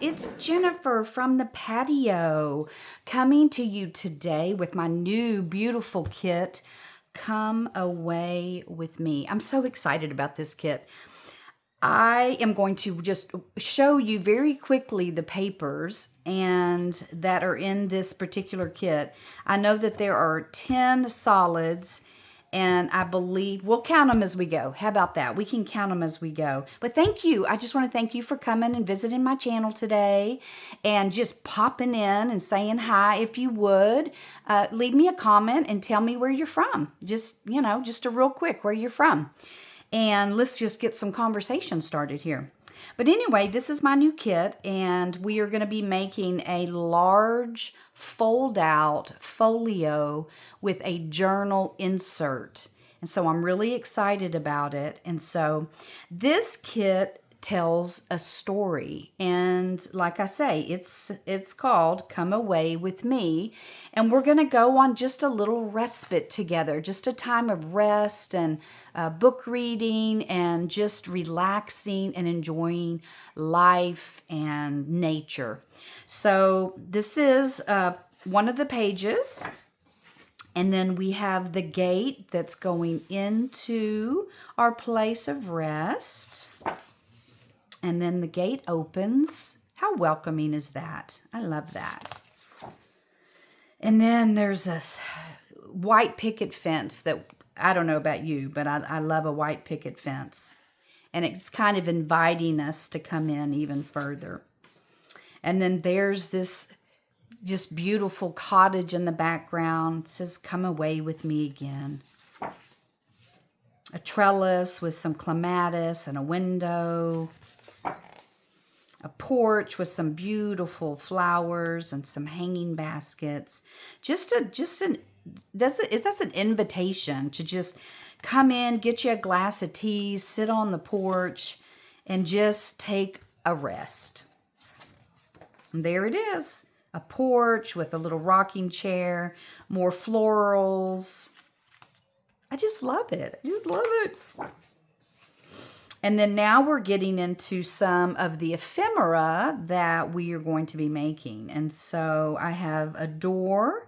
It's Jennifer from the patio coming to you today with my new beautiful kit, Come Away With Me. I'm so excited about this kit. I am going to just show you very quickly the papers and that are in this particular kit. I know that there are 10 solids, and I believe we'll count them as we go. How about that? We can count them as we go. But thank you. I just want to thank you for coming and visiting my channel today and just popping in and saying hi. If you would, leave me a comment and tell me where you're from. Just, you know, just a real quick where you're from. And let's just get some conversation started here. But anyway, this is my new kit, and we are going to be making a large fold-out folio with a journal insert. And so I'm really excited about it. And so this kit tells a story, and like I say, it's called Come Away With Me, and we're going to go on just a little respite together, just a time of rest and book reading and just relaxing and enjoying life and nature. So this is one of the pages, and then we have the gate that's going into our place of rest. And then the gate opens. How welcoming is that? I love that. And then there's this white picket fence that, I don't know about you, but I love a white picket fence. And it's kind of inviting us to come in even further. And then there's this just beautiful cottage in the background. It says, "Come away with me again." A trellis with some clematis and a window. A porch with some beautiful flowers and some hanging baskets. That's an invitation to just come in, get you a glass of tea, sit on the porch, and just take a rest. And there it is, a porch with a little rocking chair, more florals. I just love it. I just love it. And then now we're getting into some of the ephemera that we are going to be making. And so I have a door,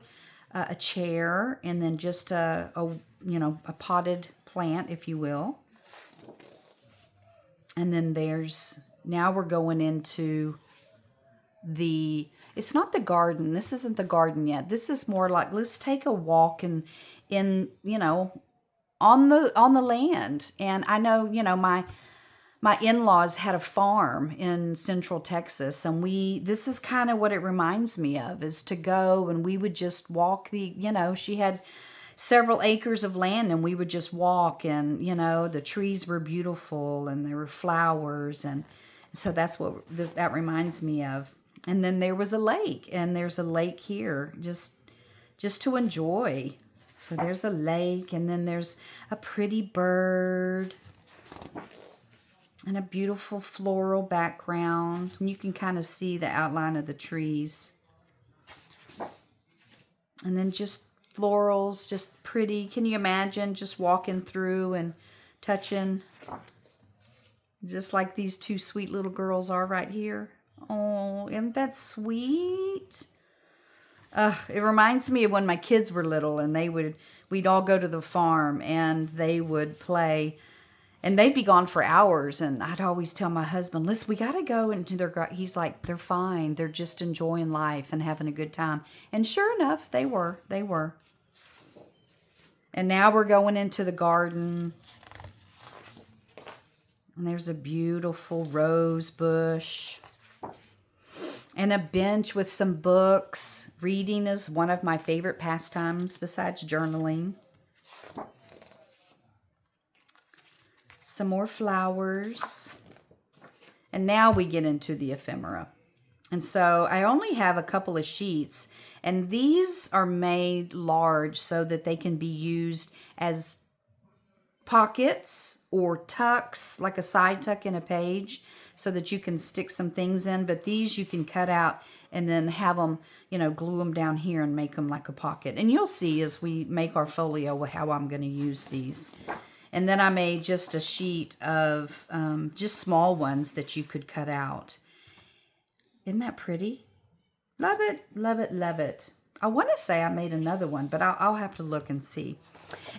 a chair, and then just a potted plant, if you will. And then now we're going into it's not the garden. This isn't the garden yet. This is more like, let's take a walk on the land. And I know, my in-laws had a farm in Central Texas, and this is kind of what it reminds me of, is to go and we would just walk she had several acres of land, and we would just walk, and, the trees were beautiful and there were flowers. And so that's what that reminds me of. And then there was a lake, and there's a lake here just to enjoy. So there's a lake, and then there's a pretty bird and a beautiful floral background. And you can kind of see the outline of the trees. And then just florals, just pretty. Can you imagine just walking through and touching, just like these two sweet little girls are right here? Oh, isn't that sweet? It reminds me of when my kids were little, and we'd all go to the farm, and they would play. And they'd be gone for hours, and I'd always tell my husband, "Listen, we got to go." And he's like, "They're fine. They're just enjoying life and having a good time." And sure enough, they were. And now we're going into the garden. And there's a beautiful rose bush. And a bench with some books. Reading is one of my favorite pastimes besides journaling. Some more flowers. And now we get into the ephemera. And so I only have a couple of sheets, and these are made large so that they can be used as pockets or tucks, like a side tuck in a page, so that you can stick some things in. But these you can cut out and then have them, glue them down here and make them like a pocket. And you'll see as we make our folio how I'm going to use these. And then I made just a sheet of just small ones that you could cut out. Isn't that pretty? Love it, love it, love it. I want to say I made another one, but I'll have to look and see.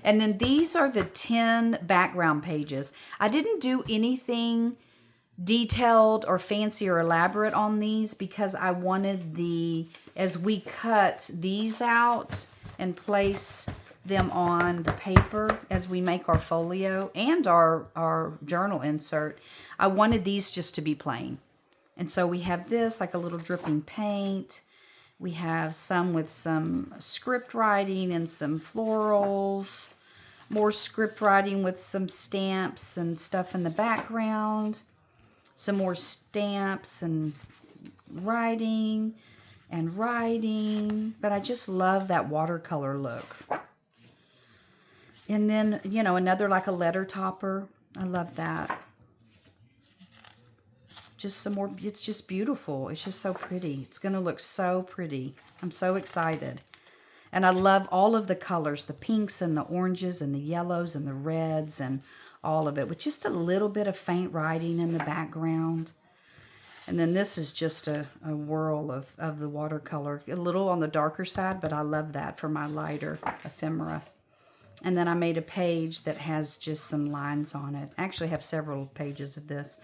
And then these are the 10 background pages. I didn't do anything detailed or fancy or elaborate on these because I wanted as we cut these out and place them on the paper as we make our folio and our journal insert, I wanted these just to be plain. And so we have this like a little dripping paint. We have some with some script writing and some florals. More script writing with some stamps and stuff in the background. Some more stamps and writing. But I just love that watercolor look. And then, you know, another like a letter topper. I love that. Just some more, it's just beautiful. It's just so pretty. It's going to look so pretty. I'm so excited. And I love all of the colors, the pinks and the oranges and the yellows and the reds and all of it, with just a little bit of faint writing in the background. And then this is just a whirl of the watercolor. A little on the darker side, but I love that for my lighter ephemera. And then I made a page that has just some lines on it. I actually have several pages of this.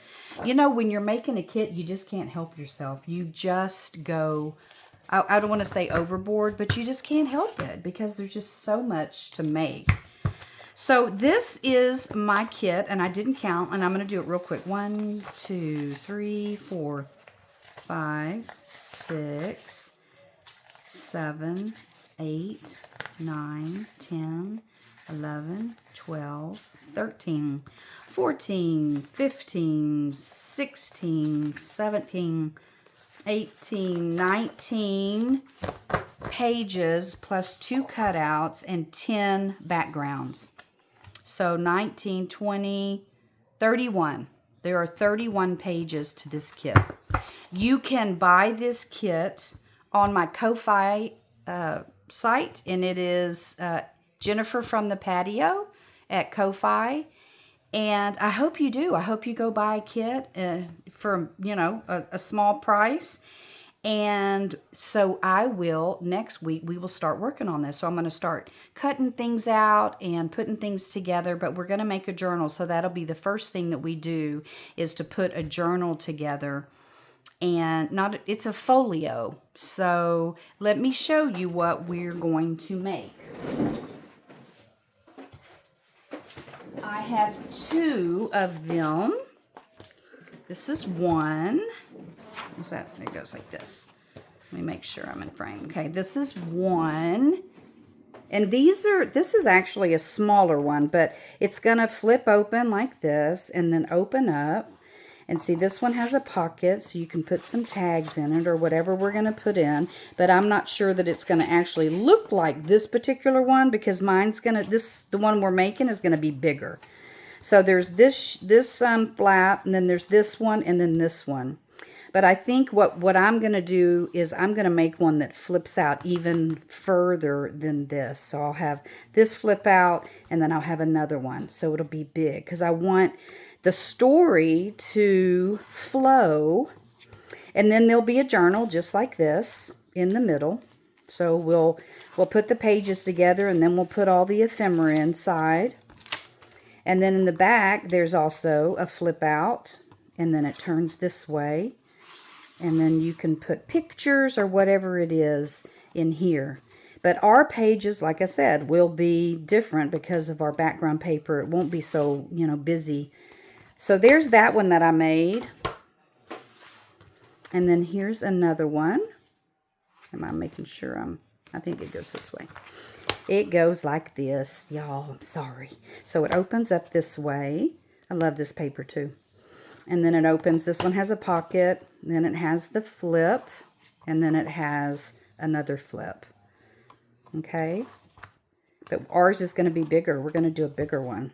You know, when you're making a kit, you just can't help yourself. You just go, I don't want to say overboard, but you just can't help it because there's just so much to make. So this is my kit, and I didn't count, and I'm going to do it real quick. 1, 2, 3, 4, 5, 6, 7, 8, 9, 10, 11, 12, 13, 14, 15, 16, 17, 18, 19 pages plus 2 cutouts and 10 backgrounds. So 19, 20, 31. There are 31 pages to this kit. You can buy this kit on my Ko-Fi site, and it is Jennifer from the Patio at Ko-Fi. And I hope you do. I hope you go buy a kit for, you know, a small price. And so I will, next week, we will start working on this. So I'm going to start cutting things out and putting things together, but we're going to make a journal. So that'll be the first thing that we do, is to put a journal together. And it's a folio. So let me show you what we're going to make. I have 2 of them. This is one. What's that? It goes like this. Let me make sure I'm in frame. Okay, this is one. And this is actually a smaller one, but it's going to flip open like this and then open up. And see, this one has a pocket, so you can put some tags in it or whatever we're going to put in. But I'm not sure that it's going to actually look like this particular one, because mine's going to, the one we're making is going to be bigger. So there's this flap, and then there's this one, and then this one. But I think what I'm going to do is I'm going to make one that flips out even further than this. So I'll have this flip out, and then I'll have another one. So it'll be big, because I want the story to flow. And then there'll be a journal just like this in the middle. So we'll put the pages together, and then we'll put all the ephemera inside. And then in the back, there's also a flip out, and then it turns this way. And then you can put pictures or whatever it is in here. But our pages, like I said, will be different because of our background paper. It won't be so, you know, busy. So there's that one that I made. And then here's another one. Am I making sure I think it goes this way. It goes like this, y'all. I'm sorry. So it opens up this way. I love this paper too. And then it opens. This one has a pocket. Then it has the flip. And then it has another flip. Okay. But ours is going to be bigger. We're going to do a bigger one.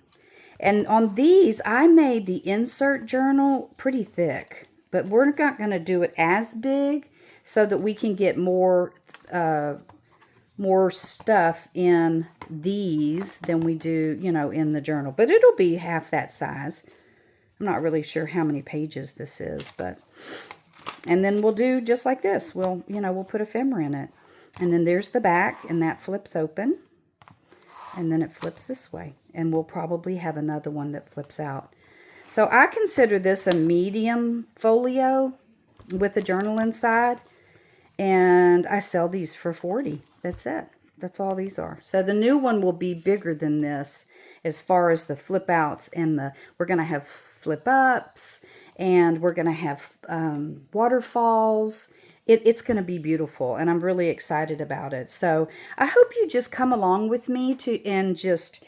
And on these, I made the insert journal pretty thick. But we're not going to do it as big so that we can get more stuff in these than we do, you know, in the journal. But it'll be half that size. I'm not really sure how many pages this is, but And then we'll do just like this. We'll put ephemera in it. And then there's the back, and that flips open. And then it flips this way. And we'll probably have another one that flips out. So I consider this a medium folio with a journal inside. And I sell these for $40. That's it. That's all these are. So the new one will be bigger than this as far as the flip outs and we're going to have flip ups, and we're going to have waterfalls. It's going to be beautiful, and I'm really excited about it. So I hope you just come along with me and just,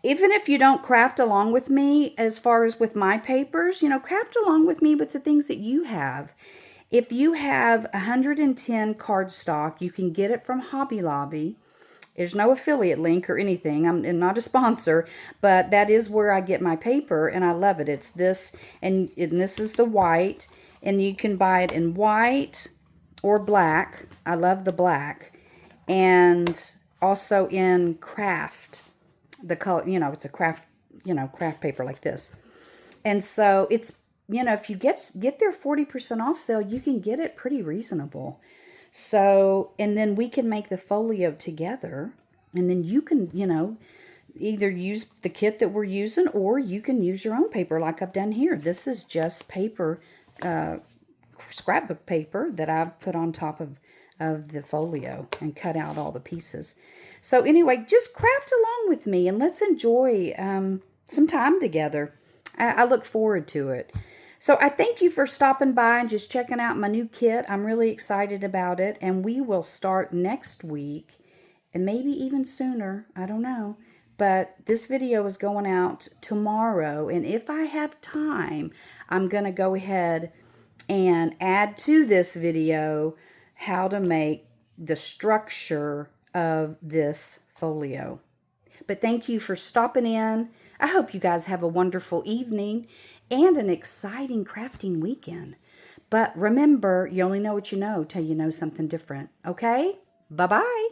even if you don't craft along with me as far as with my papers, craft along with me with the things that you have. If you have 110 cardstock, you can get it from Hobby Lobby. There's no affiliate link or anything. I'm not a sponsor, but that is where I get my paper, and I love it. It's this, and this is the white, and you can buy it in white or black. I love the black. And also in craft, the color, it's a craft, craft paper like this. And so it's, if you get their 40% off sale, you can get it pretty reasonable. So, and then we can make the folio together, and then you can, either use the kit that we're using, or you can use your own paper like I've done here. This is just paper, scrapbook paper that I've put on top of the folio and cut out all the pieces. So anyway, just craft along with me, and let's enjoy some time together. I look forward to it. So I thank you for stopping by and just checking out my new kit. I'm really excited about it, and we will start next week, and maybe even sooner. I don't know. But this video is going out tomorrow, and if I have time, I'm going to go ahead and add to this video how to make the structure of this folio. But thank you for stopping in. I hope you guys have a wonderful evening and an exciting crafting weekend. But remember, you only know what you know till you know something different. Okay? Bye-bye.